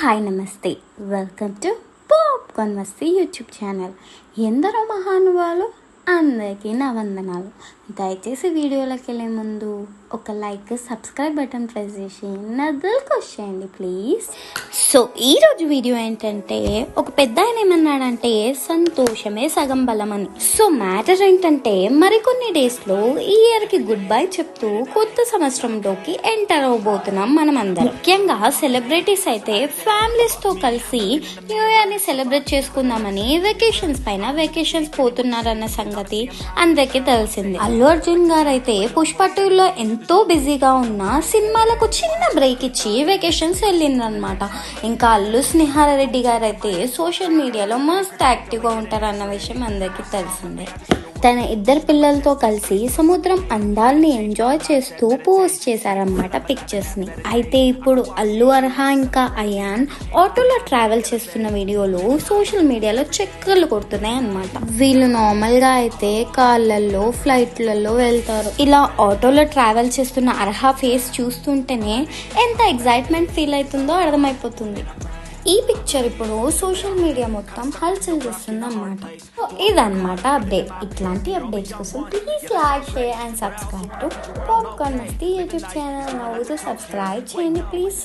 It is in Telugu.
హాయ్ నమస్తే, welcome to popcorn Masti YouTube channel. ఎందరో మహానుభావులు, అందరికీ నా వందనాలు. దయచేసి వీడియోలోకి వెళ్ళే ముందు ఒక లైక్, సబ్స్క్రైబ్ బటన్ ప్రెస్ చేసి నదులకు వచ్చేయండి ప్లీజ్. సో ఈరోజు వీడియో ఏంటంటే, ఒక పెద్ద ఆయన ఏమన్నాడంటే సంతోషమే సగం బలం అని. సో మ్యాటర్ ఏంటంటే, మరికొన్ని డేస్లో ఈ ఇయర్కి గుడ్ బై చెప్తూ కొత్త సంవత్సరంలోకి ఎంటర్ అవబోతున్నాం మనం అందరం. ముఖ్యంగా సెలబ్రిటీస్ అయితే ఫ్యామిలీస్తో కలిసి న్యూ ఇయర్ని సెలబ్రేట్ చేసుకుందామని వెకేషన్స్ పోతున్నారన్న సంగతి అందరికీ తెలిసింది. అల్లు అర్జున్ గారు అయితే పుష్ప 2లో ఎంతో బిజీగా ఉన్న సినిమాలకు చిన్న బ్రేక్ ఇచ్చి వెకేషన్స్ వెళ్ళిందనమాట. ఇంకా అల్లు స్నేహారెడ్డి గారు అయితే సోషల్ మీడియాలో మస్త్ యాక్టివ్గా ఉంటారన్న విషయం అందరికీ తెలిసిందే. తన ఇద్దరు పిల్లలతో కలిసి సముద్రం అందాల్ని ఎంజాయ్ చేస్తూ పోస్ట్ చేశారన్నమాట పిక్చర్స్ని. అయితే ఇప్పుడు అల్లు అర్హా ఇంకా అయాన్ ఆటోలో ట్రావెల్ చేస్తున్న వీడియోలు సోషల్ మీడియాలో చక్కర్లు కొడుతున్నాయి అన్నమాట. వీళ్ళు నార్మల్గా అయితే కార్లలో, ఫ్లైట్లలో వెళ్తారు. ఇలా ఆటోలో ట్రావెల్ చేస్తున్న అర్హా ఫేస్ చూస్తుంటేనే ఎంత ఎగ్జైట్మెంట్ ఫీల్ అవుతుందో అర్థమైపోతుంది. ఈ పిక్చర్ ఇప్పుడు సోషల్ మీడియా మొత్తం హల్చల్ చేస్తుంది అన్నమాట. ఇదన్నమాట అప్డేట్. ఇట్లాంటి అప్డేట్స్ కోసం please like, share and subscribe to popcorn Masti YouTube channel. నవ్వుతూ సబ్స్క్రైబ్ చేయండి ప్లీజ్.